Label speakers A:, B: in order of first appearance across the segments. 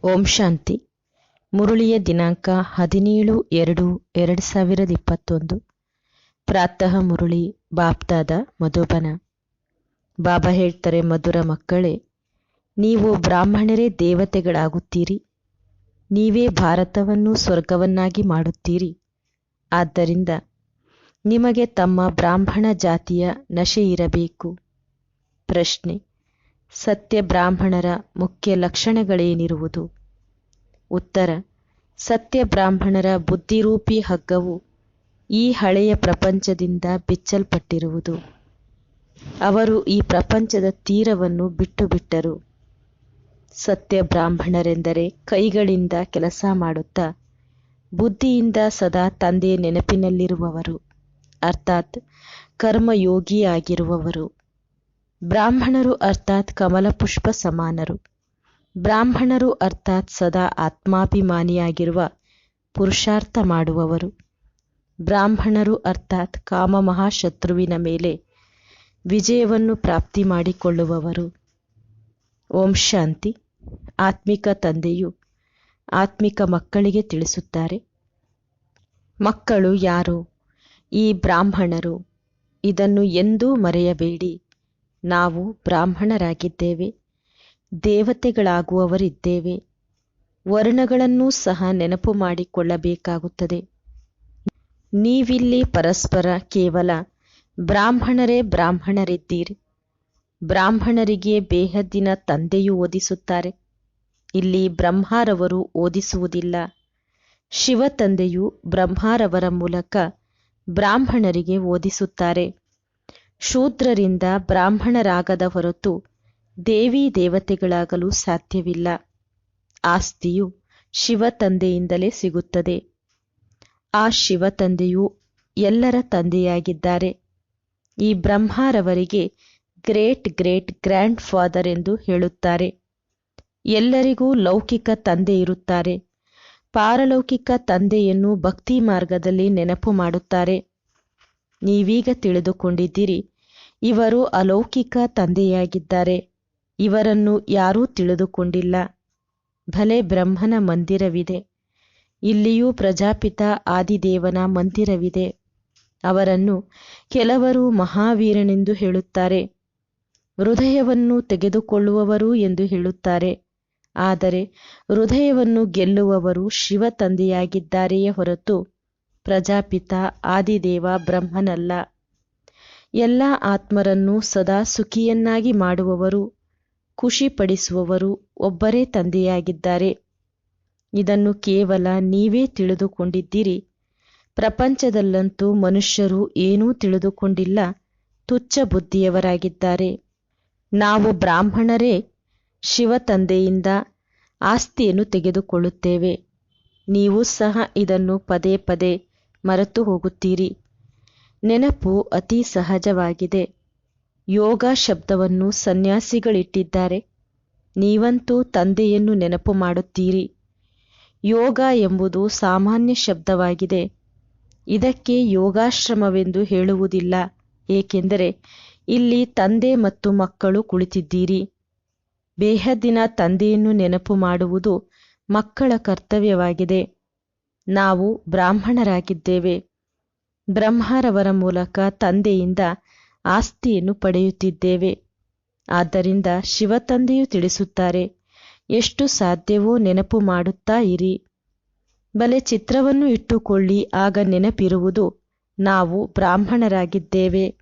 A: ಓಂ ಶಾಂತಿ. ಮುರುಳಿಯ ದಿನಾಂಕ 17/2/2021. ಪ್ರಾತಃ ಮುರುಳಿ. ಬಾಪ್ದಾದ ಮಧುಬನ. ಬಾಬಾ ಹೇಳ್ತಾರೆ, ಮಧುರ ಮಕ್ಕಳೇ, ನೀವು ಬ್ರಾಹ್ಮಣರೇ ದೇವತೆಗಳಾಗುತ್ತೀರಿ. ನೀವೇ ಭಾರತವನ್ನು ಸ್ವರ್ಗವನ್ನಾಗಿ ಮಾಡುತ್ತೀರಿ. ಆದ್ದರಿಂದ ನಿಮಗೆ ತಮ್ಮ ಬ್ರಾಹ್ಮಣ ಜಾತಿಯ ನಶೆ ಇರಬೇಕು. ಪ್ರಶ್ನೆ: ಸತ್ಯ ಬ್ರಾಹ್ಮಣರ ಮುಖ್ಯ ಲಕ್ಷಣಗಳೇನಿರುವುದು? ಉತ್ತರ: ಸತ್ಯ ಬ್ರಾಹ್ಮಣರ ಬುದ್ಧಿರೂಪಿ ಹಗ್ಗವು ಈ ಹಳೆಯ ಪ್ರಪಂಚದಿಂದ ಬಿಚ್ಚಲ್ಪಟ್ಟಿರುವುದು. ಅವರು ಈ ಪ್ರಪಂಚದ ತೀರವನ್ನು ಬಿಟ್ಟು ಬಿಟ್ಟರು. ಸತ್ಯ ಬ್ರಾಹ್ಮಣರೆಂದರೆ ಕೈಗಳಿಂದ ಕೆಲಸ ಮಾಡುತ್ತಾ ಬುದ್ಧಿಯಿಂದ ಸದಾ ತಂದೆಯ ನೆನಪಿನಲ್ಲಿರುವವರು, ಅರ್ಥಾತ್ ಕರ್ಮಯೋಗಿಯಾಗಿರುವವರು. ಬ್ರಾಹ್ಮಣರು ಅರ್ಥಾತ್ ಕಮಲಪುಷ್ಪ ಸಮಾನರು. ಬ್ರಾಹ್ಮಣರು ಅರ್ಥಾತ್ ಸದಾ ಆತ್ಮಾಭಿಮಾನಿಯಾಗಿರುವ ಪುರುಷಾರ್ಥ ಮಾಡುವವರು. ಬ್ರಾಹ್ಮಣರು ಅರ್ಥಾತ್ ಕಾಮ ಮಹಾಶತ್ರುವಿನ ಮೇಲೆ ವಿಜಯವನ್ನು ಪ್ರಾಪ್ತಿ ಮಾಡಿಕೊಳ್ಳುವವರು. ಓಂ ಶಾಂತಿ. ಆತ್ಮಿಕ ತಂದೆಯು ಆತ್ಮಿಕ ಮಕ್ಕಳಿಗೆ ತಿಳಿಸುತ್ತಾರೆ, ಮಕ್ಕಳು ಯಾರು? ಈ ಬ್ರಾಹ್ಮಣರು. ಇದನ್ನು ಎಂದೂ ಮರೆಯಬೇಡಿ. ನಾವು ಬ್ರಾಹ್ಮಣರಾಗಿದ್ದೇವೆ, ದೇವತೆಗಳಾಗುವವರಿದ್ದೇವೆ. ವರ್ಣಗಳನ್ನೂ ಸಹ ನೆನಪು ಮಾಡಿಕೊಳ್ಳಬೇಕಾಗುತ್ತದೆ. ನೀವಿಲ್ಲಿ ಪರಸ್ಪರ ಕೇವಲ ಬ್ರಾಹ್ಮಣರೇ ಬ್ರಾಹ್ಮಣರಿದ್ದೀರಿ. ಬ್ರಾಹ್ಮಣರಿಗೆ ಬೇಹದ್ದಿನ ತಂದೆಯು ಓದಿಸುತ್ತಾರೆ. ಇಲ್ಲಿ ಬ್ರಹ್ಮಾರವರು ಓದಿಸುವುದಿಲ್ಲ. ಶಿವ ತಂದೆಯು ಬ್ರಹ್ಮಾರವರ ಮೂಲಕ ಬ್ರಾಹ್ಮಣರಿಗೆ ಓದಿಸುತ್ತಾರೆ. ಶೂದ್ರರಿಂದ ಬ್ರಾಹ್ಮಣರಾಗದ ಹೊರತು ದೇವಿ ದೇವತೆಗಳಾಗಲು ಸಾಧ್ಯವಿಲ್ಲ. ಆಸ್ತಿಯು ಶಿವ ತಂದೆಯಿಂದಲೇ ಸಿಗುತ್ತದೆ. ಆ ಶಿವ ತಂದೆಯು ಎಲ್ಲರ ತಂದೆಯಾಗಿದ್ದಾರೆ. ಈ ಬ್ರಹ್ಮಾರವರಿಗೆ ಗ್ರೇಟ್ ಗ್ರೇಟ್ ಗ್ರ್ಯಾಂಡ್ ಫಾದರ್ ಎಂದು ಹೇಳುತ್ತಾರೆ. ಎಲ್ಲರಿಗೂ ಲೌಕಿಕ ತಂದೆ ಇರುತ್ತಾರೆ. ಪಾರಲೌಕಿಕ ತಂದೆಯನ್ನು ಭಕ್ತಿ ಮಾರ್ಗದಲ್ಲಿ ನೆನಪು ಮಾಡುತ್ತಾರೆ. ನೀವೀಗ ತಿಳಿದುಕೊಂಡಿದ್ದೀರಿ, ಇವರು ಅಲೌಕಿಕ ತಂದೆಯಾಗಿದ್ದಾರೆ. ಇವರನ್ನು ಯಾರೂ ತಿಳಿದುಕೊಂಡಿಲ್ಲ. ಭಲೆ ಬ್ರಹ್ಮನ ಮಂದಿರವಿದೆ. ಇಲ್ಲಿಯೂ ಪ್ರಜಾಪಿತ ಆದಿದೇವನ ಮಂದಿರವಿದೆ. ಅವರನ್ನು ಕೆಲವರು ಮಹಾವೀರನೆಂದು ಹೇಳುತ್ತಾರೆ, ಹೃದಯವನ್ನು ತೆಗೆದುಕೊಳ್ಳುವವರು ಎಂದು ಹೇಳುತ್ತಾರೆ. ಆದರೆ ಹೃದಯವನ್ನು ಗೆಲ್ಲುವವರು ಶಿವ ತಂದೆಯಾಗಿದ್ದಾರೆಯೇ ಹೊರತು ಪ್ರಜಾಪಿತ ಆದಿದೇವ ಬ್ರಹ್ಮನಲ್ಲ. ಎಲ್ಲ ಆತ್ಮರನ್ನು ಸದಾ ಸುಖಿಯನ್ನಾಗಿ ಮಾಡುವವರು, ಖುಷಿಪಡಿಸುವವರು ಒಬ್ಬರೇ ತಂದೆಯಾಗಿದ್ದಾರೆ. ಇದನ್ನು ಕೇವಲ ನೀವೇ ತಿಳಿದುಕೊಂಡಿದ್ದೀರಿ. ಪ್ರಪಂಚದಲ್ಲಂತೂ ಮನುಷ್ಯರು ಏನೂ ತಿಳಿದುಕೊಂಡಿಲ್ಲ, ತುಚ್ಛ ಬುದ್ಧಿಯವರಾಗಿದ್ದಾರೆ. ನಾವು ಬ್ರಾಹ್ಮಣರೇ ಶಿವ ತಂದೆಯಿಂದ ಆಸ್ತಿಯನ್ನು ತೆಗೆದುಕೊಳ್ಳುತ್ತೇವೆ. ನೀವು ಸಹ ಇದನ್ನು ಪದೇ ಪದೇ ಮರೆತು ಹೋಗುತ್ತೀರಿ. ನೆನಪು ಅತಿ ಸಹಜವಾಗಿದೆ. ಯೋಗ ಶಬ್ದವನ್ನು ಸನ್ಯಾಸಿಗಳಿಟ್ಟಿದ್ದಾರೆ. ನೀವಂತೂ ತಂದೆಯನ್ನು ನೆನಪು ಮಾಡುತ್ತೀರಿ. ಯೋಗ ಎಂಬುದು ಸಾಮಾನ್ಯ ಶಬ್ದವಾಗಿದೆ. ಇದಕ್ಕೆ ಯೋಗಾಶ್ರಮವೆಂದು ಹೇಳುವುದಿಲ್ಲ, ಏಕೆಂದರೆ ಇಲ್ಲಿ ತಂದೆ ಮತ್ತು ಮಕ್ಕಳು ಕುಳಿತಿದ್ದೀರಿ. ಬೇಹದ್ದಿನ ತಂದೆಯನ್ನು ನೆನಪು ಮಾಡುವುದು ಮಕ್ಕಳ ಕರ್ತವ್ಯವಾಗಿದೆ. ನಾವು ಬ್ರಾಹ್ಮಣರಾಗಿದ್ದೇವೆ. ಬ್ರಹ್ಮರವರ ಮೂಲಕ ತಂದೆಯಿಂದ ಆಸ್ತಿಯನ್ನು ಪಡೆಯುತ್ತಿದ್ದೇವೆ. ಆದ್ದರಿಂದ ಶಿವ ತಂದೆಯು ತಿಳಿಸುತ್ತಾರೆ, ಎಷ್ಟು ಸಾಧ್ಯವೋ ನೆನಪು ಮಾಡುತ್ತಾ ಇರಿ. ಬಲೆ ಚಿತ್ರವನ್ನು ಇಟ್ಟುಕೊಳ್ಳಿ, ಆಗ ನೆನಪಿರುವುದು ನಾವು ಬ್ರಾಹ್ಮಣರಾಗಿದ್ದೇವೆ,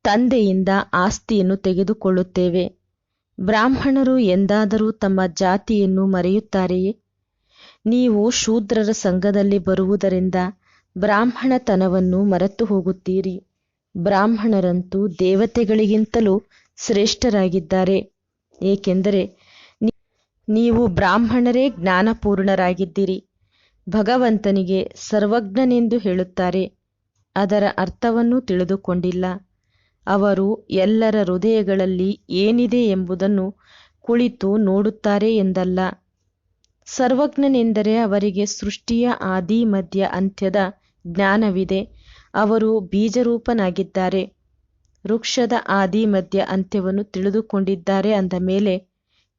A: ತಂದೆಯಿಂದ ಆಸ್ತಿಯನ್ನು ತೆಗೆದುಕೊಳ್ಳುತ್ತೇವೆ. ಬ್ರಾಹ್ಮಣರು ಎಂದಾದರೂ ತಮ್ಮ ಜಾತಿಯನ್ನು ಮರೆಯುತ್ತಾರೆಯೇ? ನೀವು ಶೂದ್ರರ ಸಂಘದಲ್ಲಿ ಬರುವುದರಿಂದ ಬ್ರಾಹ್ಮಣತನವನ್ನು ಮರೆತು ಹೋಗುತ್ತೀರಿ. ಬ್ರಾಹ್ಮಣರಂತೂ ದೇವತೆಗಳಿಗಿಂತಲೂ ಶ್ರೇಷ್ಠರಾಗಿದ್ದಾರೆ, ಏಕೆಂದರೆ ನೀವು ಬ್ರಾಹ್ಮಣರೇ ಜ್ಞಾನಪೂರ್ಣರಾಗಿದ್ದೀರಿ. ಭಗವಂತನಿಗೆ ಸರ್ವಜ್ಞನೆಂದು ಹೇಳುತ್ತಾರೆ. ಅದರ ಅರ್ಥವನ್ನು ತಿಳಿದುಕೊಂಡಿಲ್ಲ. ಅವರು ಎಲ್ಲರ ಹೃದಯಗಳಲ್ಲಿ ಏನಿದೆ ಎಂಬುದನ್ನು ಕುಳಿತು ನೋಡುತ್ತಾರೆ ಎಂದಲ್ಲ. ಸರ್ವಜ್ಞನೆಂದರೆ ಅವರಿಗೆ ಸೃಷ್ಟಿಯ ಆದಿ ಮಧ್ಯ ಅಂತ್ಯದ ಜ್ಞಾನವಿದೆ. ಅವರು ಬೀಜರೂಪನಾಗಿದ್ದಾರೆ. ವೃಕ್ಷದ ಆದಿ ಮಧ್ಯ ಅಂತ್ಯವನ್ನು ತಿಳಿದುಕೊಂಡಿದ್ದಾರೆ ಅಂದ ಮೇಲೆ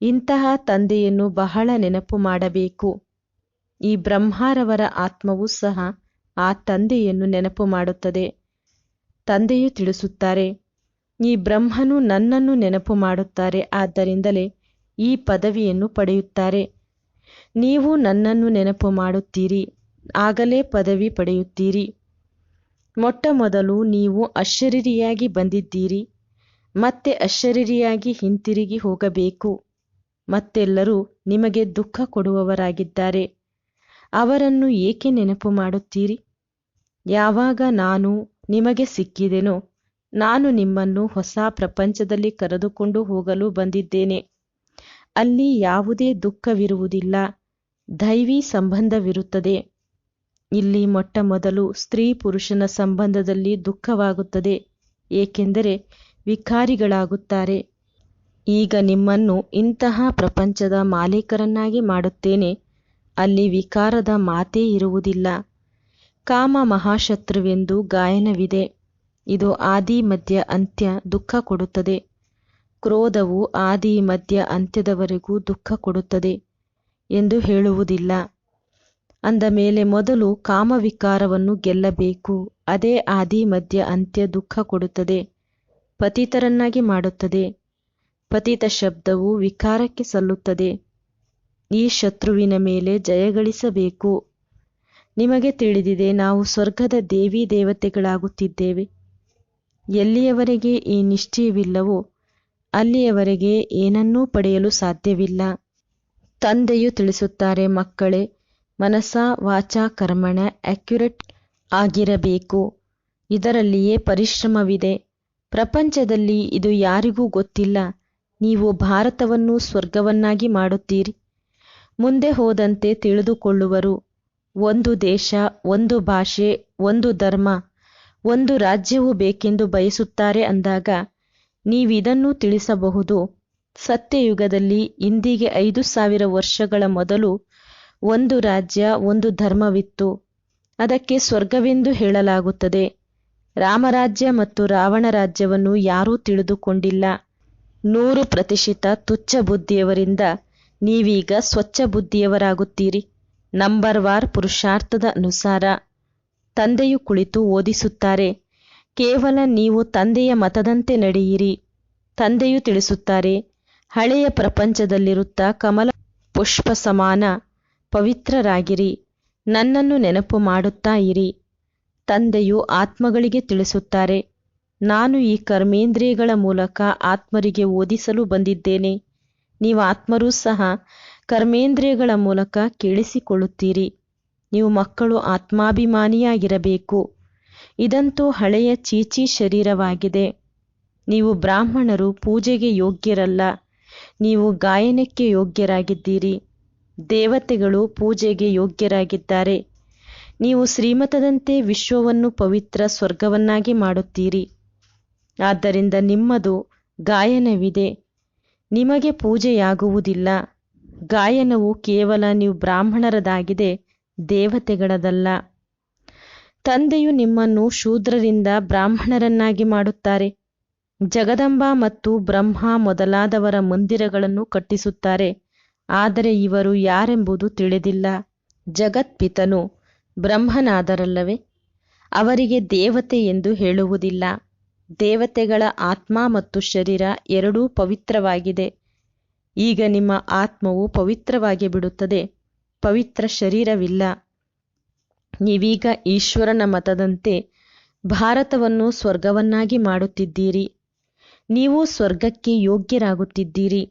A: ಇಂತಹ ತಂದೆಯನ್ನು ಬಹಳ ನೆನಪು ಮಾಡಬೇಕು. ಈ ಬ್ರಹ್ಮಾರವರ ಆತ್ಮವೂ ಸಹ ಆ ತಂದೆಯನ್ನು ನೆನಪು ಮಾಡುತ್ತದೆ. ತಂದೆಯು ತಿಳಿಸುತ್ತಾರೆ, ಈ ಬ್ರಹ್ಮನು ನನ್ನನ್ನು ನೆನಪು ಮಾಡುತ್ತಾರೆ, ಆದ್ದರಿಂದಲೇ ಈ ಪದವಿಯನ್ನು ಪಡೆಯುತ್ತಾರೆ. ನೀವು ನನ್ನನ್ನು ನೆನಪು ಮಾಡುತ್ತೀರಿ, ಆಗಲೇ ಪದವಿ ಪಡೆಯುತ್ತೀರಿ. ಮೊಟ್ಟ ಮೊದಲು ನೀವು ಅಶರೀರಿಯಾಗಿ ಬಂದಿದ್ದೀರಿ, ಮತ್ತೆ ಅಶರೀರಿಯಾಗಿ ಹಿಂತಿರುಗಿ ಹೋಗಬೇಕು. ಮತ್ತೆಲ್ಲರೂ ನಿಮಗೆ ದುಃಖ ಕೊಡುವವರಾಗಿದ್ದಾರೆ. ಅವರನ್ನು ಏಕೆ ನೆನಪು ಮಾಡುತ್ತೀರಿ? ಯಾವಾಗ ನಾನು ನಿಮಗೆ ಸಿಕ್ಕಿದೆನೋ, ನಾನು ನಿಮ್ಮನ್ನು ಹೊಸ ಪ್ರಪಂಚದಲ್ಲಿ ಕರೆದುಕೊಂಡು ಹೋಗಲು ಬಂದಿದ್ದೇನೆ. ಅಲ್ಲಿ ಯಾವುದೇ ದುಃಖವಿರುವುದಿಲ್ಲ, ದೈವಿ ಸಂಬಂಧವಿರುತ್ತದೆ. ಇಲ್ಲಿ ಮೊಟ್ಟ ಮೊದಲು ಸ್ತ್ರೀ ಪುರುಷನ ಸಂಬಂಧದಲ್ಲಿ ದುಃಖವಾಗುತ್ತದೆ, ಏಕೆಂದರೆ ವಿಕಾರಿಗಳಾಗುತ್ತಾರೆ. ಈಗ ನಿಮ್ಮನ್ನು ಇಂತಹ ಪ್ರಪಂಚದ ಮಾಲೀಕರನ್ನಾಗಿ ಮಾಡುತ್ತೇನೆ, ಅಲ್ಲಿ ವಿಕಾರದ ಮಾತೇ ಇರುವುದಿಲ್ಲ. ಕಾಮ ಮಹಾಶತ್ರುವೆಂದು ಗಾಯನವಿದೆ. ಇದು ಆದಿ ಮಧ್ಯ ಅಂತ್ಯ ದುಃಖ ಕೊಡುತ್ತದೆ. ಕ್ರೋಧವು ಆದಿ ಮಧ್ಯ ಅಂತ್ಯದವರೆಗೂ ದುಃಖ ಕೊಡುತ್ತದೆ ಎಂದು ಹೇಳುವುದಿಲ್ಲ. ಅಂದ ಮೇಲೆ ಮೊದಲು ಕಾಮವಿಕಾರವನ್ನು ಗೆಲ್ಲಬೇಕು. ಅದೇ ಆದಿ ಮಧ್ಯ ಅಂತ್ಯ ದುಃಖ ಕೊಡುತ್ತದೆ, ಪತಿತರನ್ನಾಗಿ ಮಾಡುತ್ತದೆ. ಪತಿತ ಶಬ್ದವು ವಿಕಾರಕ್ಕೆ ಸಲ್ಲುತ್ತದೆ. ಈ ಶತ್ರುವಿನ ಮೇಲೆ ಜಯಗಳಿಸಬೇಕು. ನಿಮಗೆ ತಿಳಿದಿದೆ, ನಾವು ಸ್ವರ್ಗದ ದೇವಿ ದೇವತೆಗಳಾಗುತ್ತಿದ್ದೇವೆ. ಎಲ್ಲಿಯವರೆಗೆ ಈ ನಿಶ್ಚಯವಿಲ್ಲವೋ ಅಲ್ಲಿಯವರೆಗೆ ಏನನ್ನೂ ಪಡೆಯಲು ಸಾಧ್ಯವಿಲ್ಲ. ತಂದೆಯು ತಿಳಿಸುತ್ತಾರೆ, ಮಕ್ಕಳೇ, ಮನಸ ವಾಚ ಕರ್ಮಣ ಅಕ್ಯುರೇಟ್ ಆಗಿರಬೇಕು. ಇದರಲ್ಲಿಯೇ ಪರಿಶ್ರಮವಿದೆ. ಪ್ರಪಂಚದಲ್ಲಿ ಇದು ಯಾರಿಗೂ ಗೊತ್ತಿಲ್ಲ. ನೀವು ಭಾರತವನ್ನು ಸ್ವರ್ಗವನ್ನಾಗಿ ಮಾಡುತ್ತೀರಿ. ಮುಂದೆ ಹೋದಂತೆ ತಿಳಿದುಕೊಳ್ಳುವರು. ಒಂದು ದೇಶ, ಒಂದು ಭಾಷೆ, ಒಂದು ಧರ್ಮ, ಒಂದು ರಾಜ್ಯವು ಬೇಕೆಂದು ಬಯಸುತ್ತಾರೆ ಅಂದಾಗ ನೀವಿದನ್ನು ತಿಳಿಸಬಹುದು. ಸತ್ಯಯುಗದಲ್ಲಿ ಇಂದಿಗೆ 5000 ವರ್ಷಗಳ ಮೊದಲು ಒಂದು ರಾಜ್ಯ, ಒಂದು ಧರ್ಮವಿತ್ತು. ಅದಕ್ಕೆ ಸ್ವರ್ಗವೆಂದು ಹೇಳಲಾಗುತ್ತದೆ. ರಾಮರಾಜ್ಯ ಮತ್ತು ರಾವಣ ರಾಜ್ಯವನ್ನು ಯಾರೂ ತಿಳಿದುಕೊಂಡಿಲ್ಲ. 100% ತುಚ್ಛ ಬುದ್ಧಿಯವರಿಂದ ನೀವೀಗ ಸ್ವಚ್ಛ ಬುದ್ಧಿಯವರಾಗುತ್ತೀರಿ. ನಂಬರ್ ವಾರ್ ಪುರುಷಾರ್ಥದ ಅನುಸಾರ ತಂದೆಯು ಕುಳಿತು ಓದಿಸುತ್ತಾರೆ. ಕೇವಲ ನೀವು ತಂದೆಯ ಮತದಂತೆ ನಡೆಯಿರಿ. ತಂದೆಯು ತಿಳಿಸುತ್ತಾರೆ, ಹಳೆಯ ಪ್ರಪಂಚದಲ್ಲಿರುತ್ತಾ ಕಮಲ ಪುಷ್ಪ ಸಮಾನ ಪವಿತ್ರರಾಗಿರಿ. ನನ್ನನ್ನು ನೆನಪು ಮಾಡುತ್ತಾ ಇರಿ. ತಂದೆಯು ಆತ್ಮಗಳಿಗೆ ತಿಳಿಸುತ್ತಾರೆ, ನಾನು ಈ ಕರ್ಮೇಂದ್ರಿಯಗಳ ಮೂಲಕ ಆತ್ಮರಿಗೆ ಓದಿಸಲು ಬಂದಿದ್ದೇನೆ. ನೀವು ಆತ್ಮರೂ ಸಹ ಕರ್ಮೇಂದ್ರಿಯಗಳ ಮೂಲಕ ಕೇಳಿಸಿಕೊಳ್ಳುತ್ತೀರಿ. ನೀವು ಮಕ್ಕಳು ಆತ್ಮಾಭಿಮಾನಿಯಾಗಿರಬೇಕು. ಇದಂತೂ ಹಳೆಯ ಚೀಚಿ ಶರೀರವಾಗಿದೆ. ನೀವು ಬ್ರಾಹ್ಮಣರು ಪೂಜೆಗೆ ಯೋಗ್ಯರಲ್ಲ, ನೀವು ಗಾಯನಕ್ಕೆ ಯೋಗ್ಯರಾಗಿದ್ದೀರಿ. ದೇವತೆಗಳು ಪೂಜೆಗೆ ಯೋಗ್ಯರಾಗಿದ್ದಾರೆ. ನೀವು ಶ್ರೀಮತದಂತೆ ವಿಶ್ವವನ್ನು ಪವಿತ್ರ ಸ್ವರ್ಗವನ್ನಾಗಿ ಮಾಡುತ್ತೀರಿ. ಆದ್ದರಿಂದ ನಿಮ್ಮದು ಗಾಯನವಿದೆ. ನಿಮಗೆ ಪೂಜೆಯಾಗುವುದಿಲ್ಲ. ಗಾಯನವು ಕೇವಲ ನೀವು ಬ್ರಾಹ್ಮಣರದಾಗಿದೆ, ದೇವತೆಗಳದಲ್ಲ. ತಂದೆಯು ನಿಮ್ಮನ್ನು ಶೂದ್ರರಿಂದ ಬ್ರಾಹ್ಮಣರನ್ನಾಗಿ ಮಾಡುತ್ತಾರೆ. ಜಗದಂಬಾ ಮತ್ತು ಬ್ರಹ್ಮ ಮೊದಲಾದವರ ಮಂದಿರಗಳನ್ನು ಕಟ್ಟಿಸುತ್ತಾರೆ. ಆದರೆ ಇವರು ಯಾರೆಂಬುದು ತಿಳಿದಿಲ್ಲ. ಜಗತ್ಪಿತನು ಬ್ರಹ್ಮನಾದರಲ್ಲವೇ? ಅವರಿಗೆ ದೇವತೆ ಎಂದು ಹೇಳುವುದಿಲ್ಲ. ದೇವತೆಗಳ ಆತ್ಮ ಮತ್ತು ಶರೀರ ಎರಡೂ ಪವಿತ್ರವಾಗಿದೆ. ಈಗ ನಿಮ್ಮ ಆತ್ಮವು ಪವಿತ್ರವಾಗಿ ಬಿಡುತ್ತದೆ, ಪವಿತ್ರ ಶರೀರವಿಲ್ಲ. ನೀವೀಗ ಈಶ್ವರನ ಮತದಂತೆ ಭಾರತವನ್ನು ಸ್ವರ್ಗವನ್ನಾಗಿ ಮಾಡುತ್ತಿದ್ದೀರಿ. ನೀವು ಸ್ವರ್ಗಕ್ಕೆ ಯೋಗ್ಯರಾಗುತ್ತಿದ್ದೀರಿ.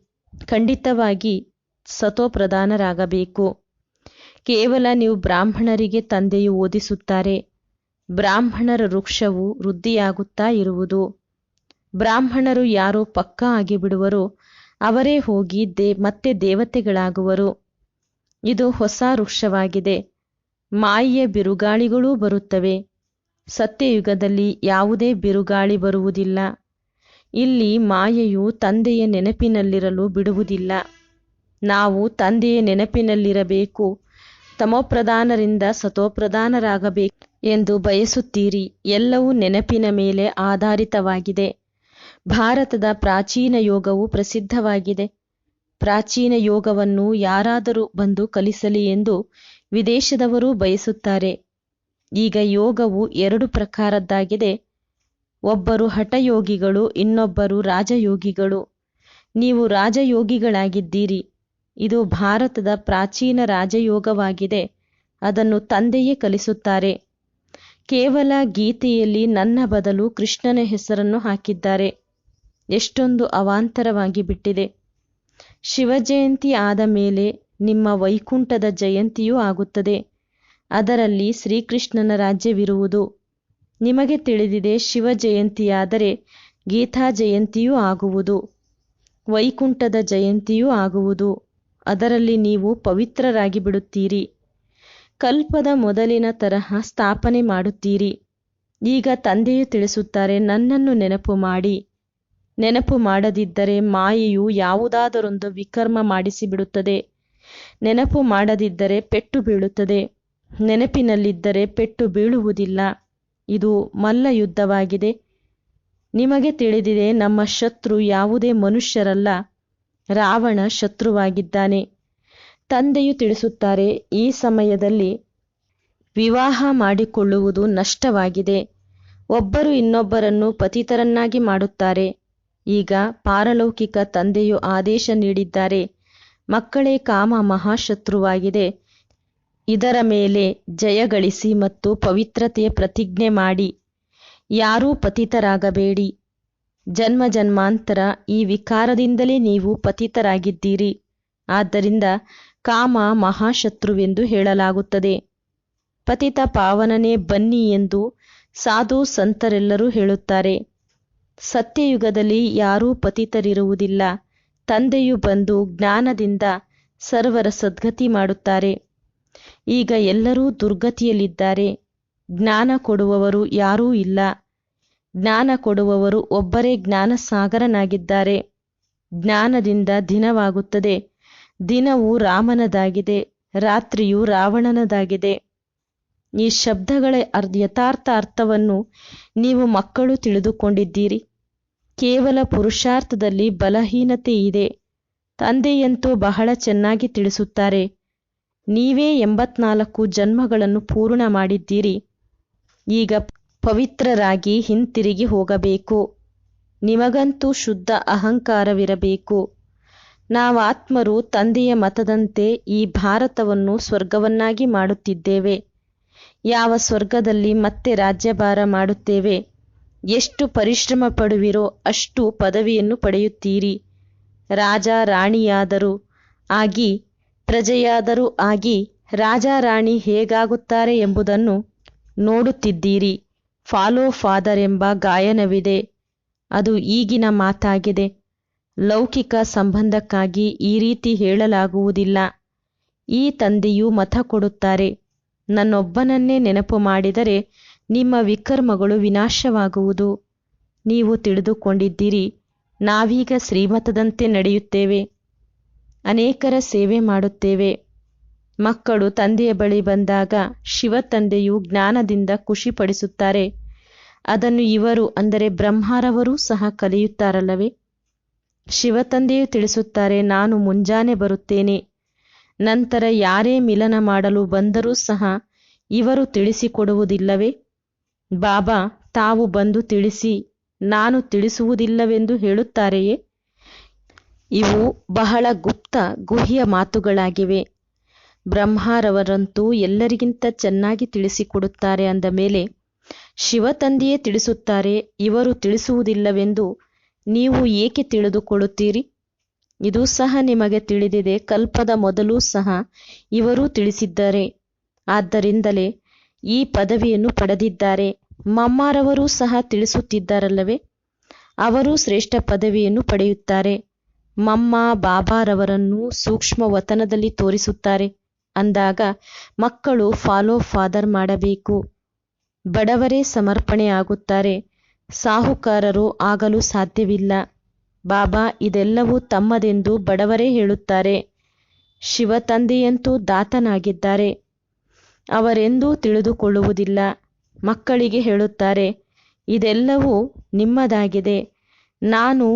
A: ಖಂಡಿತವಾಗಿ ಸತೋಪ್ರಧಾನರಾಗಬೇಕು. ಕೇವಲ ನೀವು ಬ್ರಾಹ್ಮಣರಿಗೆ ತಂದೆಯು ಓದಿಸುತ್ತಾರೆ. ಬ್ರಾಹ್ಮಣರ ವೃಕ್ಷವು ವೃದ್ಧಿಯಾಗುತ್ತಾ ಇರುವುದು. ಬ್ರಾಹ್ಮಣರು ಯಾರು ಪಕ್ಕಾ ಆಗಿಬಿಡುವರೋ ಅವರೇ ಹೋಗಿ ಮತ್ತೆ ದೇವತೆಗಳಾಗುವರು. ಇದು ಹೊಸ ವೃಕ್ಷವಾಗಿದೆ. ಮಾಯೆಯ ಬಿರುಗಾಳಿಗಳೂ ಬರುತ್ತವೆ. ಸತ್ಯಯುಗದಲ್ಲಿ ಯಾವುದೇ ಬಿರುಗಾಳಿ ಬರುವುದಿಲ್ಲ. ಇಲ್ಲಿ ಮಾಯೆಯು ತಂದೆಯ ನೆನಪಿನಲ್ಲಿರಲು ಬಿಡುವುದಿಲ್ಲ. ನಾವು ತಂದೆಯ ನೆನಪಿನಲ್ಲಿರಬೇಕು, ತಮೋಪ್ರಧಾನರಿಂದ ಸತೋಪ್ರಧಾನರಾಗಬೇಕು ಎಂದು ಬಯಸುತ್ತೀರಿ. ಎಲ್ಲವೂ ನೆನಪಿನ ಮೇಲೆ ಆಧಾರಿತವಾಗಿದೆ. ಭಾರತದ ಪ್ರಾಚೀನ ಯೋಗವು ಪ್ರಸಿದ್ಧವಾಗಿದೆ. ಪ್ರಾಚೀನ ಯೋಗವನ್ನು ಯಾರಾದರೂ ಬಂದು ಕಲಿಸಲಿ ಎಂದು ವಿದೇಶದವರು ಬಯಸುತ್ತಾರೆ. ಈಗ ಯೋಗವು 2 ಪ್ರಕಾರದ್ದಾಗಿದೆ. ಒಬ್ಬರು ಹಠಯೋಗಿಗಳು, ಇನ್ನೊಬ್ಬರು ರಾಜಯೋಗಿಗಳು. ನೀವು ರಾಜಯೋಗಿಗಳಾಗಿದ್ದೀರಿ. ಇದು ಭಾರತದ ಪ್ರಾಚೀನ ರಾಜಯೋಗವಾಗಿದೆ. ಅದನ್ನು ತಂದೆಯೇ ಕಲಿಸುತ್ತಾರೆ. ಕೇವಲ ಗೀತೆಯಲ್ಲಿ ನನ್ನ ಬದಲು ಕೃಷ್ಣನ ಹೆಸರನ್ನು ಹಾಕಿದ್ದಾರೆ. ಎಷ್ಟೊಂದು ಅವಾಂತರವಾಗಿ ಬಿಟ್ಟಿದೆ. ಶಿವಜಯಂತಿ ಆದ ಮೇಲೆ ನಿಮ್ಮ ವೈಕುಂಠದ ಜಯಂತಿಯೂ ಆಗುತ್ತದೆ. ಅದರಲ್ಲಿ ಶ್ರೀಕೃಷ್ಣನ ರಾಜ್ಯವಿರುವುದು. ನಿಮಗೆ ತಿಳಿದಿದೆ, ಶಿವ ಜಯಂತಿಯಾದರೆ ಗೀತಾ ಜಯಂತಿಯೂ ಆಗುವುದು, ವೈಕುಂಠದ ಜಯಂತಿಯೂ ಆಗುವುದು. ಅದರಲ್ಲಿ ನೀವು ಪವಿತ್ರರಾಗಿ ಬಿಡುತ್ತೀರಿ. ಕಲ್ಪದ ಮೊದಲಿನ ತರಹ ಸ್ಥಾಪನೆ ಮಾಡುತ್ತೀರಿ. ಈಗ ತಂದೆಯು ತಿಳಿಸುತ್ತಾರೆ, ನನ್ನನ್ನು ನೆನಪು ಮಾಡಿ. ನೆನಪು ಮಾಡದಿದ್ದರೆ ಮಾಯೆಯು ಯಾವುದಾದರೊಂದು ವಿಕರ್ಮ ಮಾಡಿಸಿಬಿಡುತ್ತದೆ. ನೆನಪು ಮಾಡದಿದ್ದರೆ ಪೆಟ್ಟು ಬೀಳುತ್ತದೆ. ನೆನಪಿನಲ್ಲಿದ್ದರೆ ಪೆಟ್ಟು ಬೀಳುವುದಿಲ್ಲ. ಇದು ಮಲ್ಲ ಯುದ್ಧವಾಗಿದೆ. ನಿಮಗೆ ತಿಳಿದಿದೆ, ನಮ್ಮ ಶತ್ರು ಯಾವುದೇ ಮನುಷ್ಯರಲ್ಲ, ರಾವಣ ಶತ್ರುವಾಗಿದ್ದಾನೆ. ತಂದೆಯು ತಿಳಿಸುತ್ತಾರೆ, ಈ ಸಮಯದಲ್ಲಿ ವಿವಾಹ ಮಾಡಿಕೊಳ್ಳುವುದು ನಷ್ಟವಾಗಿದೆ. ಒಬ್ಬರು ಇನ್ನೊಬ್ಬರನ್ನು ಪತಿತರನ್ನಾಗಿ ಮಾಡುತ್ತಾರೆ. ಈಗ ಪಾರಲೌಕಿಕ ತಂದೆಯು ಆದೇಶ ನೀಡಿದ್ದಾರೆ, ಮಕ್ಕಳೇ, ಕಾಮ ಮಹಾಶತ್ರುವಾಗಿದೆ. ಇದರ ಮೇಲೆ ಜಯಗಳಿಸಿ ಮತ್ತು ಪವಿತ್ರತೆಯ ಪ್ರತಿಜ್ಞೆ ಮಾಡಿ. ಯಾರೂ ಪತಿತರಾಗಬೇಡಿ. ಜನ್ಮ ಜನ್ಮಾಂತರ ಈ ವಿಕಾರದಿಂದಲೇ ನೀವು ಪತಿತರಾಗಿದ್ದೀರಿ. ಆದ್ದರಿಂದ ಕಾಮ ಮಹಾಶತ್ರುವೆಂದು ಹೇಳಲಾಗುತ್ತದೆ. ಪತಿತ ಪಾವನನೇ ಬನ್ನಿ ಎಂದು ಸಾಧು ಸಂತರೆಲ್ಲರೂ ಹೇಳುತ್ತಾರೆ. ಸತ್ಯಯುಗದಲ್ಲಿ ಯಾರೂ ಪತಿತರಿರುವುದಿಲ್ಲ. ತಂದೆಯು ಬಂದು ಜ್ಞಾನದಿಂದ ಸರ್ವರ ಸದ್ಗತಿ ಮಾಡುತ್ತಾರೆ. ಈಗ ಎಲ್ಲರೂ ದುರ್ಗತಿಯಲ್ಲಿದ್ದಾರೆ. ಜ್ಞಾನ ಕೊಡುವವರು ಯಾರೂ ಇಲ್ಲ. ಜ್ಞಾನ ಕೊಡುವವರು ಒಬ್ಬರೇ ಜ್ಞಾನಸಾಗರನಾಗಿದ್ದಾರೆ. ಜ್ಞಾನದಿಂದ ದಿನವಾಗುತ್ತದೆ. ದಿನವು ರಾಮನದಾಗಿದೆ, ರಾತ್ರಿಯು ರಾವಣನದಾಗಿದೆ. ಈ ಶಬ್ದಗಳ ಯಥಾರ್ಥ ಅರ್ಥವನ್ನು ನೀವು ಮಕ್ಕಳು ತಿಳಿದುಕೊಂಡಿದ್ದೀರಿ. ಕೇವಲ ಪುರುಷಾರ್ಥದಲ್ಲಿ ಬಲಹೀನತೆ ಇದೆ. ತಂದೆಯಂತೂ ಬಹಳ ಚೆನ್ನಾಗಿ ತಿಳಿಸುತ್ತಾರೆ, ನೀವೇ 84 ಜನ್ಮಗಳನ್ನು ಪೂರ್ಣ ಮಾಡಿದ್ದೀರಿ. ಈಗ ಪವಿತ್ರರಾಗಿ ಹಿಂತಿರುಗಿ ಹೋಗಬೇಕು. ನಿಮಗಂತೂ ಶುದ್ಧ ಅಹಂಕಾರವಿರಬೇಕು. ನಾವಾತ್ಮರು ತಂದೆಯ ಮತದಂತೆ ಈ ಭಾರತವನ್ನು ಸ್ವರ್ಗವನ್ನಾಗಿ ಮಾಡುತ್ತಿದ್ದೇವೆ. ಯಾವ ಸ್ವರ್ಗದಲ್ಲಿ ಮತ್ತೆ ರಾಜ್ಯಭಾರ ಮಾಡುತ್ತೇವೆ. ಎಷ್ಟು ಪರಿಶ್ರಮ ಪಡುವಿರೋ ಅಷ್ಟು ಪದವಿಯನ್ನು ಪಡೆಯುತ್ತೀರಿ. ರಾಜ ರಾಣಿಯಾದರೂ ಆಗಿ, ಪ್ರಜೆಯಾದರೂ ಆಗಿ, ರಾಜ ರಾಣಿ ಹೇಗಾಗುತ್ತಾರೆ ಎಂಬುದನ್ನು ನೋಡುತ್ತಿದ್ದೀರಿ. ಫಾಲೋ ಫಾದರ್ ಎಂಬ ಗಾಯನವಿದೆ. ಅದು ಈಗಿನ ಮಾತಾಗಿದೆ. ಲೌಕಿಕ ಸಂಬಂಧಕ್ಕಾಗಿ ಈ ರೀತಿ ಹೇಳಲಾಗುವುದಿಲ್ಲ. ಈ ತಂದೆಯು ಮತ ಕೊಡುತ್ತಾರೆ, ನನ್ನೊಬ್ಬನನ್ನೇ ನೆನಪು ಮಾಡಿದರೆ ನಿಮ್ಮ ವಿಕರ್ಮಗಳು ವಿನಾಶವಾಗುವುದು. ನೀವು ತಿಳಿದುಕೊಂಡಿದ್ದೀರಿ, ನಾವೀಗ ಶ್ರೀಮತದಂತೆ ನಡೆಯುತ್ತೇವೆ. ಅನೇಕರ ಸೇವೆ ಮಾಡುತ್ತೇವೆ. ಮಕ್ಕಳು ತಂದೆಯ ಬಳಿ ಬಂದಾಗ ಶಿವ ತಂದೆಯು ಜ್ಞಾನದಿಂದ ಖುಷಿಪಡಿಸುತ್ತಾರೆ. ಅದನ್ನು ಇವರು ಅಂದರೆ ಬ್ರಹ್ಮರವರೂ ಸಹ ಕಲಿಯುತ್ತಾರಲ್ಲವೇ? ಶಿವತಂದೆಯು ತಿಳಿಸುತ್ತಾರೆ, ನಾನು ಮುಂಜಾನೆ ಬರುತ್ತೇನೆ. ನಂತರ ಯಾರೇ ಮಿಲನ ಮಾಡಲು ಬಂದರೂ ಸಹ ಇವರು ತಿಳಿಸಿಕೊಡುವುದಿಲ್ಲವೇ? ಬಾಬಾ ತಾವು ಬಂದು ತಿಳಿಸಿ, ನಾನು ತಿಳಿಸುವುದಿಲ್ಲವೆಂದು ಹೇಳುತ್ತಾರೆಯೇ? ಇವು ಬಹಳ ಗುಪ್ತ ಗುಹ್ಯ ಮಾತುಗಳಾಗಿವೆ. ಬ್ರಹ್ಮರವರಂತೂ ಎಲ್ಲರಿಗಿಂತ ಚೆನ್ನಾಗಿ ತಿಳಿಸಿಕೊಡುತ್ತಾರೆ. ಅಂದ ಮೇಲೆ ಶಿವತಂದೆಯೇ ತಿಳಿಸುತ್ತಾರೆ, ಇವರು ತಿಳಿಸುವುದಿಲ್ಲವೆಂದು ನೀವು ಏಕೆ ತಿಳಿದುಕೊಳ್ಳುತ್ತೀರಿ? ಇದು ಸಹ ನಿಮಗೆ ತಿಳಿದಿದೆ, ಕಲ್ಪದ ಮೊದಲು ಸಹ ಇವರೂ ತಿಳಿಸಿದ್ದಾರೆ. ಆದ್ದರಿಂದಲೇ ಈ ಪದವಿಯನ್ನು ಪಡೆದಿದ್ದಾರೆ. ಮಮ್ಮಾರವರೂ ಸಹ ತಿಳಿಸುತ್ತಿದ್ದಾರಲ್ಲವೇ? ಅವರೂ ಶ್ರೇಷ್ಠ ಪದವಿಯನ್ನು ಪಡೆಯುತ್ತಾರೆ. ಮಮ್ಮ ಬಾಬಾರವರನ್ನು ಸೂಕ್ಷ್ಮ ವತನದಲ್ಲಿ ತೋರಿಸುತ್ತಾರೆ. ಅಂದಾಗ ಮಕ್ಕಳು ಫಾಲೋ ಫಾದರ್ ಮಾಡಬೇಕು. ಬಡವರೇ ಸಮರ್ಪಣೆ ಆಗುತ್ತಾರೆ, ಸಾಹುಕಾರರು ಆಗಲು ಸಾಧ್ಯವಿಲ್ಲ. ಬಾಬಾ ಇದೆಲ್ಲವೂ ತಮ್ಮದೆಂದು ಬಡವರೇ ಹೇಳುತ್ತಾರೆ. ಶಿವತಂದೆಯಂತೂ ದಾತನಾಗಿದ್ದಾರೆ. ಅವರೆಂದೂ ತಿಳಿದುಕೊಳ್ಳುವುದಿಲ್ಲ. ಮಕ್ಕಳಿಗೆ ಹೇಳುತ್ತಾರೆ, ಇದೆಲ್ಲವೂ ನಿಮ್ಮದಾಗಿದೆ. ನಾನು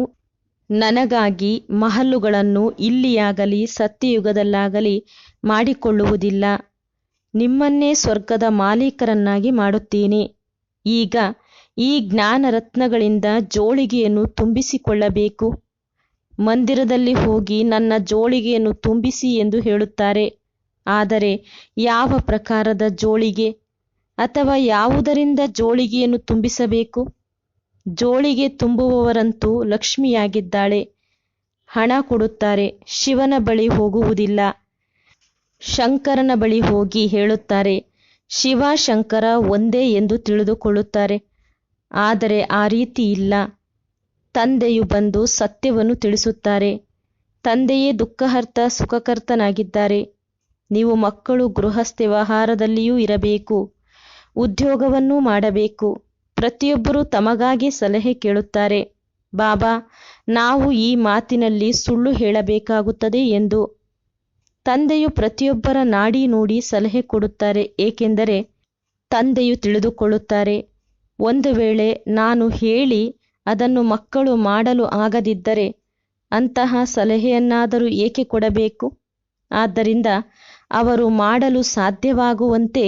A: ನನಗಾಗಿ ಮಹಲುಗಳನ್ನು ಇಲ್ಲಿಯಾಗಲಿ ಸತ್ಯಯುಗದಲ್ಲಾಗಲಿ ಮಾಡಿಕೊಳ್ಳುವುದಿಲ್ಲ. ನಿಮ್ಮನ್ನೇ ಸ್ವರ್ಗದ ಮಾಲೀಕರನ್ನಾಗಿ ಮಾಡುತ್ತೀನಿ. ಈಗ ಈ ಜ್ಞಾನರತ್ನಗಳಿಂದ ಜೋಳಿಗೆಯನ್ನು ತುಂಬಿಸಿಕೊಳ್ಳಬೇಕು. ಮಂದಿರದಲ್ಲಿ ಹೋಗಿ ನನ್ನ ಜೋಳಿಗೆಯನ್ನು ತುಂಬಿಸಿ ಎಂದು ಹೇಳುತ್ತಾರೆ. ಆದರೆ ಯಾವ ಪ್ರಕಾರದ ಜೋಳಿಗೆ ಅಥವಾ ಯಾವುದರಿಂದ ಜೋಳಿಗೆಯನ್ನು ತುಂಬಿಸಬೇಕು? ಜೋಳಿಗೆ ತುಂಬುವವರಂತೂ ಲಕ್ಷ್ಮಿಯಾಗಿದ್ದಾಳೆ. ಹಣ ಕೊಡುತ್ತಾರೆ, ಶಿವನ ಬಳಿ ಹೋಗುವುದಿಲ್ಲ. ಶಂಕರನ ಬಳಿ ಹೋಗಿ ಹೇಳುತ್ತಾರೆ, ಶಿವ ಶಂಕರ ಒಂದೇ ಎಂದು ತಿಳಿದುಕೊಳ್ಳುತ್ತಾರೆ. ಆದರೆ ಆ ರೀತಿ ಇಲ್ಲ. ತಂದೆಯು ಬಂದು ಸತ್ಯವನ್ನು ತಿಳಿಸುತ್ತಾರೆ. ತಂದೆಯೇ ದುಃಖಹರ್ತ ಸುಖಕರ್ತನಾಗಿದ್ದಾರೆ. ನೀವು ಮಕ್ಕಳು ಗೃಹಸ್ಥ ವ್ಯವಹಾರದಲ್ಲಿಯೂ ಇರಬೇಕು, ಉದ್ಯೋಗವನ್ನೂ ಮಾಡಬೇಕು. ಪ್ರತಿಯೊಬ್ಬರೂ ತಮಗಾಗಿ ಸಲಹೆ ಕೇಳುತ್ತಾರೆ, ಬಾಬಾ ನಾವು ಈ ಮಾತಿನಲ್ಲಿ ಸುಳ್ಳು ಹೇಳಬೇಕಾಗುತ್ತದೆ ಎಂದು. ತಂದೆಯು ಪ್ರತಿಯೊಬ್ಬರ ನಾಡಿ ನೋಡಿ ಸಲಹೆ ಕೊಡುತ್ತಾರೆ, ಏಕೆಂದರೆ ತಂದೆಯು ತಿಳಿದುಕೊಳ್ಳುತ್ತಾರೆ, ಒಂದು ವೇಳೆ ನಾನು ಹೇಳಿ ಅದನ್ನು ಮಕ್ಕಳು ಮಾಡಲು ಆಗದಿದ್ದರೆ ಅಂತಹ ಸಲಹೆಯನ್ನಾದರೂ ಏಕೆ ಕೊಡಬೇಕು? ಆದ್ದರಿಂದ ಅವರು ಮಾಡಲು ಸಾಧ್ಯವಾಗುವಂತೆ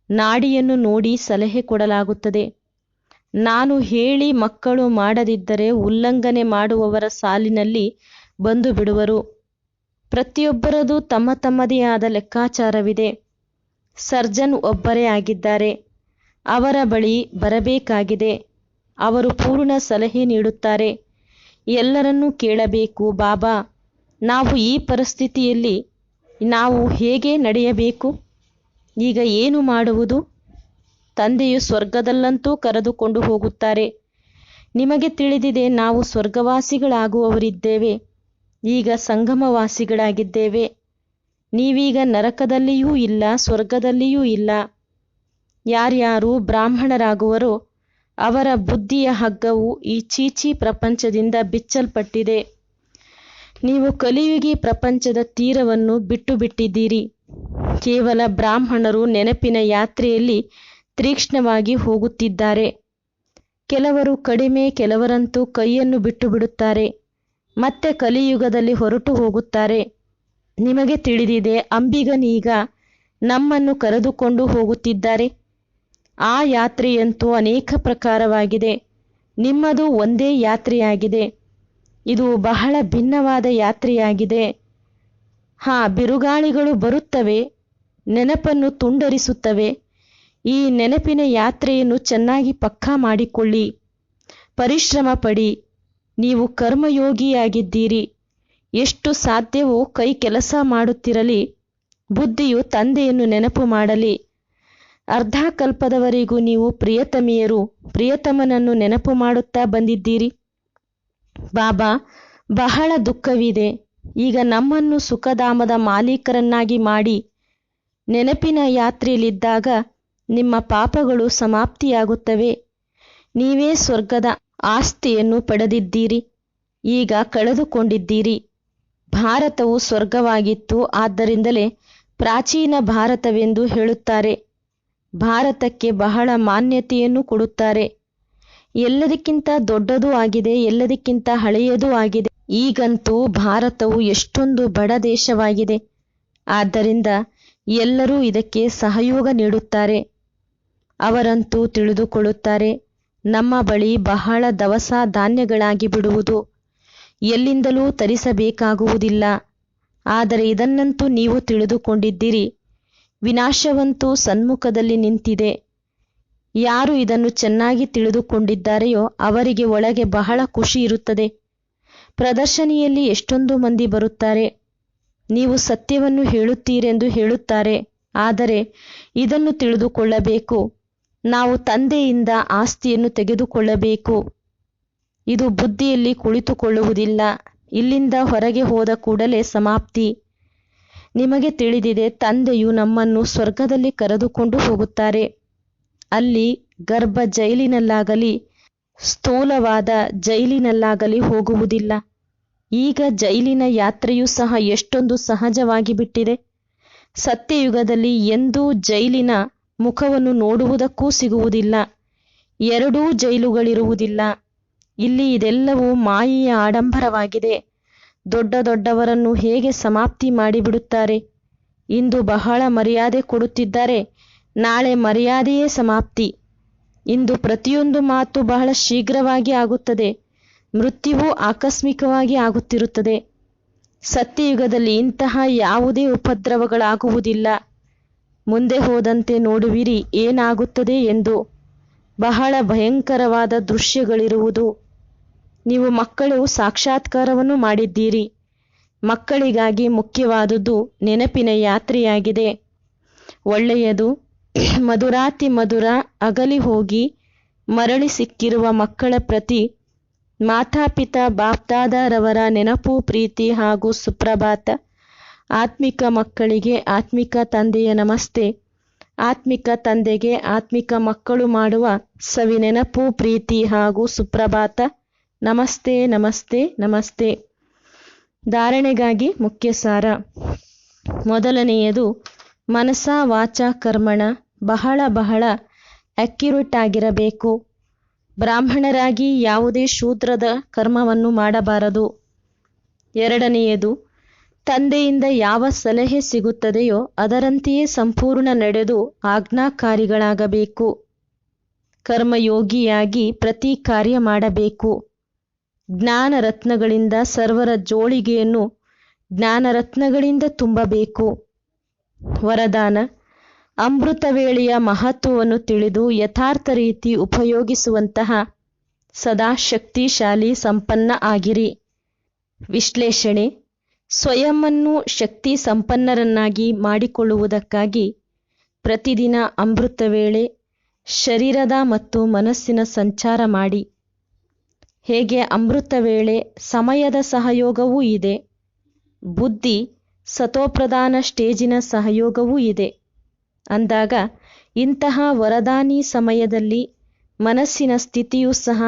A: ನಾಡಿಯನ್ನು ನೋಡಿ ಸಲಹೆ ಕೊಡಲಾಗುತ್ತದೆ. ನಾನು ಹೇಳಿ ಮಕ್ಕಳು ಮಾಡದಿದ್ದರೆ ಉಲ್ಲಂಘನೆ ಮಾಡುವವರ ಸಾಲಿನಲ್ಲಿ ಬಂದು ಬಿಡುವರು. ಪ್ರತಿಯೊಬ್ಬರದು ತಮ್ಮ ತಮ್ಮದೇ ಆದ ಲೆಕ್ಕಾಚಾರವಿದೆ. ಸರ್ಜನ್ ಒಬ್ಬರೇ ಆಗಿದ್ದಾರೆ. ಅವರ ಬಳಿ ಬರಬೇಕಾಗಿದೆ. ಅವರು ಪೂರ್ಣ ಸಲಹೆ ನೀಡುತ್ತಾರೆ. ಎಲ್ಲರನ್ನೂ ಕೇಳಬೇಕು, ಬಾಬಾ ನಾವು ಈ ಪರಿಸ್ಥಿತಿಯಲ್ಲಿ ನಾವು ಹೇಗೆ ನಡೆಯಬೇಕು? ಈಗ ಏನು ಮಾಡುವುದು? ತಂದೆಯು ಸ್ವರ್ಗದಲ್ಲಂತೂ ಕರೆದುಕೊಂಡು ಹೋಗುತ್ತಾರೆ. ನಿಮಗೆ ತಿಳಿದಿದೆ, ನಾವು ಸ್ವರ್ಗವಾಸಿಗಳಾಗುವವರಿದ್ದೇವೆ. ಈಗ ಸಂಗಮವಾಸಿಗಳಾಗಿದ್ದೇವೆ. ನೀವೀಗ ನರಕದಲ್ಲಿಯೂ ಇಲ್ಲ, ಸ್ವರ್ಗದಲ್ಲಿಯೂ ಇಲ್ಲ. ಯಾರ್ಯಾರು ಬ್ರಾಹ್ಮಣರಾಗುವರೋ ಅವರ ಬುದ್ಧಿಯ ಹಗ್ಗವು ಈ ಚೀಚಿ ಪ್ರಪಂಚದಿಂದ ಬಿಚ್ಚಲ್ಪಟ್ಟಿದೆ. ನೀವು ಕಲಿಯುಗಿ ಪ್ರಪಂಚದ ತೀರವನ್ನು ಬಿಟ್ಟು ಬಿಟ್ಟಿದ್ದೀರಿ. ಕೇವಲ ಬ್ರಾಹ್ಮಣರು ನೆನಪಿನ ಯಾತ್ರೆಯಲ್ಲಿ ತೀಕ್ಷ್ಣವಾಗಿ ಹೋಗುತ್ತಿದ್ದಾರೆ. ಕೆಲವರು ಕಡಿಮೆ, ಕೆಲವರಂತೂ ಕೈಯನ್ನು ಬಿಟ್ಟು ಬಿಡುತ್ತಾರೆ. ಮತ್ತೆ ಕಲಿಯುಗದಲ್ಲಿ ಹೊರಟು ಹೋಗುತ್ತಾರೆ. ನಿಮಗೆ ತಿಳಿದಿದೆ, ಅಂಬಿಗನೀಗ ನಮ್ಮನ್ನು ಕರೆದುಕೊಂಡು ಹೋಗುತ್ತಿದ್ದಾರೆ. ಆ ಯಾತ್ರೆಯಂತೂ ಅನೇಕ ಪ್ರಕಾರವಾಗಿದೆ. ನಿಮ್ಮದು ಒಂದೇ ಯಾತ್ರೆಯಾಗಿದೆ. ಇದು ಬಹಳ ಭಿನ್ನವಾದ ಯಾತ್ರೆಯಾಗಿದೆ. ಬಿರುಗಾಳಿಗಳು ಬರುತ್ತವೆ, ನೆನಪನ್ನು ತುಂಡರಿಸುತ್ತವೆ. ಈ ನೆನಪಿನ ಯಾತ್ರೆಯನ್ನು ಚೆನ್ನಾಗಿ ಪಕ್ಕಾ ಮಾಡಿಕೊಳ್ಳಿ. ಪರಿಶ್ರಮ ಪಡಿ. ನೀವು ಕರ್ಮಯೋಗಿಯಾಗಿದ್ದೀರಿ. ಎಷ್ಟು ಸಾಧ್ಯವೋ ಕೈ ಕೆಲಸ ಮಾಡುತ್ತಿರಲಿ. ಬುದ್ಧಿಯು ತಂದೆಯನ್ನು ನೆನಪು ಮಾಡಲಿ. ಅರ್ಧ ಕಲ್ಪದವರೆಗೂ ನೀವು ಪ್ರಿಯತಮಿಯರು, ಪ್ರಿಯತಮನನ್ನು ನೆನಪು ಮಾಡುತ್ತಾ ಬಂದಿದ್ದೀರಿ. ಬಾಬಾ ಬಹಳ ದುಃಖವಿದೆ. ಈಗ ನಮ್ಮನ್ನು ಸುಖಧಾಮದ ಮಾಲೀಕರನ್ನಾಗಿ ಮಾಡಿ. ನೆನಪಿನ ಯಾತ್ರೆಯಲ್ಲಿದ್ದಾಗ ನಿಮ್ಮ ಪಾಪಗಳು ಸಮಾಪ್ತಿಯಾಗುತ್ತವೆ. ನೀವೇ ಸ್ವರ್ಗದ ಆಸ್ತಿಯನ್ನು ಪಡೆದಿದ್ದೀರಿ. ಈಗ ಕಳೆದುಕೊಂಡಿದ್ದೀರಿ. ಭಾರತವು ಸ್ವರ್ಗವಾಗಿತ್ತು, ಆದ್ದರಿಂದಲೇ ಪ್ರಾಚೀನ ಭಾರತವೆಂದು ಹೇಳುತ್ತಾರೆ. ಭಾರತಕ್ಕೆ ಬಹಳ ಮಾನ್ಯತೆಯನ್ನು ಕೊಡುತ್ತಾರೆ. ಎಲ್ಲದಕ್ಕಿಂತ ದೊಡ್ಡದೂ ಆಗಿದೆ, ಎಲ್ಲದಕ್ಕಿಂತ ಹಳೆಯದೂ ಆಗಿದೆ. ಈಗಂತೂ ಭಾರತವು ಎಷ್ಟೊಂದು ಬಡ ದೇಶವಾಗಿದೆ. ಆದ್ದರಿಂದ ಎಲ್ಲರೂ ಇದಕ್ಕೆ ಸಹಯೋಗ ನೀಡುತ್ತಾರೆ. ಅವರಂತೂ ತಿಳಿದುಕೊಳ್ಳುತ್ತಾರೆ, ನಮ್ಮ ಬಳಿ ಬಹಳ ದವಸ ಧಾನ್ಯಗಳಾಗಿ ಬಿಡುವುದು, ಎಲ್ಲಿಂದಲೂ ತರಿಸಬೇಕಾಗುವುದಿಲ್ಲ. ಆದರೆ ಇದನ್ನಂತೂ ನೀವು ತಿಳಿದುಕೊಂಡಿದ್ದೀರಿ, ವಿನಾಶವಂತೂ ಸನ್ಮುಖದಲ್ಲಿ ನಿಂತಿದೆ. ಯಾರು ಇದನ್ನು ಚೆನ್ನಾಗಿ ತಿಳಿದುಕೊಂಡಿದ್ದಾರೆಯೋ ಅವರಿಗೆ ಒಳಗೆ ಬಹಳ ಖುಷಿ ಇರುತ್ತದೆ. ಪ್ರದರ್ಶನಿಯಲ್ಲಿ ಎಷ್ಟೊಂದು ಮಂದಿ ಬರುತ್ತಾರೆ. ನೀವು ಸತ್ಯವನ್ನು ಹೇಳುತ್ತೀರೆಂದು ಹೇಳುತ್ತಾರೆ. ಆದರೆ ಇದನ್ನು ತಿಳಿದುಕೊಳ್ಳಬೇಕು, ನಾವು ತಂದೆಯಿಂದ ಆಸ್ತಿಯನ್ನು ತೆಗೆದುಕೊಳ್ಳಬೇಕು. ಇದು ಬುದ್ಧಿಯಲ್ಲಿ ಕುಳಿತುಕೊಳ್ಳುವುದಿಲ್ಲ. ಇಲ್ಲಿಂದ ಹೊರಗೆ ಹೋದ ಕೂಡಲೇ ಸಮಾಪ್ತಿ. ನಿಮಗೆ ತಿಳಿದಿದೆ, ತಂದೆಯು ನಮ್ಮನ್ನು ಸ್ವರ್ಗದಲ್ಲಿ ಕರೆದುಕೊಂಡು ಹೋಗುತ್ತಾರೆ. ಅಲ್ಲಿ ಗರ್ಭ ಜೈಲಿನಲ್ಲಾಗಲಿ ಸ್ಥೂಲವಾದ ಜೈಲಿನಲ್ಲಾಗಲಿ ಹೋಗುವುದಿಲ್ಲ. ಈಗ ಜೈಲಿನ ಯಾತ್ರೆಯೂ ಸಹ ಎಷ್ಟೊಂದು ಸಹಜವಾಗಿ ಬಿಟ್ಟಿದೆ. ಸತ್ಯಯುಗದಲ್ಲಿ ಎಂದೂ ಜೈಲಿನ ಮುಖವನ್ನು ನೋಡುವುದಕ್ಕೂ ಸಿಗುವುದಿಲ್ಲ. ಎರಡೂ ಜೈಲುಗಳಿರುವುದಿಲ್ಲ. ಇಲ್ಲಿ ಇದೆಲ್ಲವೂ ಮಾಯೆಯ ಆಡಂಬರವಾಗಿದೆ. ದೊಡ್ಡ ದೊಡ್ಡವರನ್ನು ಹೇಗೆ ಸಮಾಪ್ತಿ ಮಾಡಿಬಿಡುತ್ತಾರೆ. ಇಂದು ಬಹಳ ಮರ್ಯಾದೆ ಕೊಡುತ್ತಿದ್ದಾರೆ, ನಾಳೆ ಮರ್ಯಾದೆಯೇ ಸಮಾಪ್ತಿ. ಇಂದು ಪ್ರತಿಯೊಂದು ಮಾತು ಬಹಳ ಶೀಘ್ರವಾಗಿ ಆಗುತ್ತದೆ, ಮೃತ್ಯುವು ಆಕಸ್ಮಿಕವಾಗಿ ಆಗುತ್ತಿರುತ್ತದೆ. ಸತ್ಯಯುಗದಲ್ಲಿ ಇಂತಹ ಯಾವುದೇ ಉಪದ್ರವಗಳಾಗುವುದಿಲ್ಲ. ಮುಂದೆ ಹೋದಂತೆ ನೋಡುವಿರಿ ಏನಾಗುತ್ತದೆ ಎಂದು. ಬಹಳ ಭಯಂಕರವಾದ ದೃಶ್ಯಗಳಿರುವುದು. ನೀವು ಮಕ್ಕಳು ಸಾಕ್ಷಾತ್ಕಾರವನ್ನು ಮಾಡಿದ್ದೀರಿ. ಮಕ್ಕಳಿಗಾಗಿ ಮುಖ್ಯವಾದುದು ನೆನಪಿನ ಯಾತ್ರೆಯಾಗಿದೆ. ಒಳ್ಳೆಯದು. ಮಧುರಾತಿ ಮಧುರ ಅಗಲಿ ಹೋಗಿ ಮರಳಿ ಸಿಕ್ಕಿರುವ ಮಕ್ಕಳ ಪ್ರತಿ ಮಾತಾಪಿತಾ ಬಾಪ್ದಾದರವರ ನೆನಪು, ಪ್ರೀತಿ ಹಾಗೂ ಸುಪ್ರಭಾತ. ಆತ್ಮಿಕ ಮಕ್ಕಳಿಗೆ ಆತ್ಮಿಕ ತಂದೆಯ ನಮಸ್ತೆ. ಆತ್ಮಿಕ ತಂದೆಗೆ ಆತ್ಮಿಕ ಮಕ್ಕಳು ಮಾಡುವ ಸವಿನೆನಪು, ಪ್ರೀತಿ ಹಾಗೂ ಸುಪ್ರಭಾತ. ನಮಸ್ತೆ ನಮಸ್ತೆ ನಮಸ್ತೆ. ಧಾರಣೆಗಾಗಿ ಮುಖ್ಯ ಸಾರ. ಮೊದಲನೆಯದು, ಮನಸ ವಾಚ ಕರ್ಮಣ ಬಹಳ ಬಹಳ ಅಕ್ಯುರೇಟ್ ಆಗಿರಬೇಕು. ಬ್ರಾಹ್ಮಣರಾಗಿ ಯಾವುದೇ ಶೂದ್ರದ ಕರ್ಮವನ್ನು ಮಾಡಬಾರದು. ಎರಡನೆಯದು, ತಂದೆಯಿಂದ ಯಾವ ಸಲಹೆ ಸಿಗುತ್ತದೆಯೋ ಅದರಂತೆಯೇ ಸಂಪೂರ್ಣ ನಡೆದು ಆಜ್ಞಾಕಾರಿಗಳಾಗಬೇಕು. ಕರ್ಮಯೋಗಿಯಾಗಿ ಪ್ರತಿ ಕಾರ್ಯ ಮಾಡಬೇಕು. ಜ್ಞಾನರತ್ನಗಳಿಂದ ಸರ್ವರ ಜೋಳಿಗೆಯನ್ನು ಜ್ಞಾನರತ್ನಗಳಿಂದ ತುಂಬಬೇಕು. ವರದಾನ: ಅಮೃತ ವೇಳೆಯ ಮಹತ್ವವನ್ನು ತಿಳಿದು ಯಥಾರ್ಥ ರೀತಿ ಉಪಯೋಗಿಸುವಂತಹ ಸದಾ ಶಕ್ತಿಶಾಲಿ ಸಂಪನ್ನ ಆಗಿರಿ. ವಿಶ್ಲೇಷಣೆ: ಸ್ವಯಂವನ್ನು ಶಕ್ತಿ ಸಂಪನ್ನರನ್ನಾಗಿ ಮಾಡಿಕೊಳ್ಳುವುದಕ್ಕಾಗಿ ಪ್ರತಿದಿನ ಅಮೃತ ವೇಳೆ ಶರೀರದ ಮತ್ತು ಮನಸ್ಸಿನ ಸಂಚಾರ ಮಾಡಿ. ಹೇಗೆ ಅಮೃತ ವೇಳೆ ಸಮಯದ ಸಹಯೋಗವೂ ಇದೆ, ಬುದ್ಧಿ ಸತೋಪ್ರಧಾನ ಸ್ಟೇಜಿನ ಸಹಯೋಗವೂ ಇದೆ ಅಂದಾಗ ಇಂತಹ ವರದಾನಿ ಸಮಯದಲ್ಲಿ ಮನಸ್ಸಿನ ಸ್ಥಿತಿಯೂ ಸಹ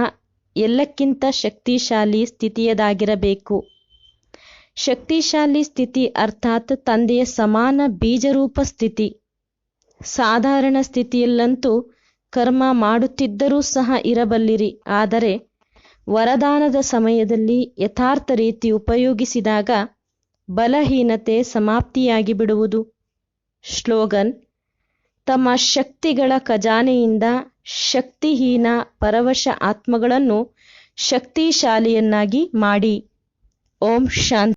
A: ಎಲ್ಲಕ್ಕಿಂತ ಶಕ್ತಿಶಾಲಿ ಸ್ಥಿತಿಯದಾಗಿರಬೇಕು. ಶಕ್ತಿಶಾಲಿ ಸ್ಥಿತಿ ಅರ್ಥಾತ್ ತಂದೆಯ ಸಮಾನ ಬೀಜರೂಪ ಸ್ಥಿತಿ. ಸಾಧಾರಣ ಸ್ಥಿತಿಯಲ್ಲಂತೂ ಕರ್ಮ ಮಾಡುತ್ತಿದ್ದರೂ ಸಹ ಇರಬಲ್ಲಿರಿ. ಆದರೆ ವರದಾನದ ಸಮಯದಲ್ಲಿ ಯಥಾರ್ಥ ರೀತಿ ಉಪಯೋಗಿಸಿದಾಗ ಬಲಹೀನತೆ ಸಮಾಪ್ತಿಯಾಗಿ ಬಿಡುವುದು. ಸ್ಲೋಗನ್: ತಮ್ಮ ಶಕ್ತಿಗಳ ಖಜಾನೆಯಿಂದ ಶಕ್ತಿಹೀನ ಪರವಶ ಆತ್ಮಗಳನ್ನು ಶಕ್ತಿಶಾಲಿಯನ್ನಾಗಿ ಮಾಡಿ. ಓಂ ಶಾಂತಿ.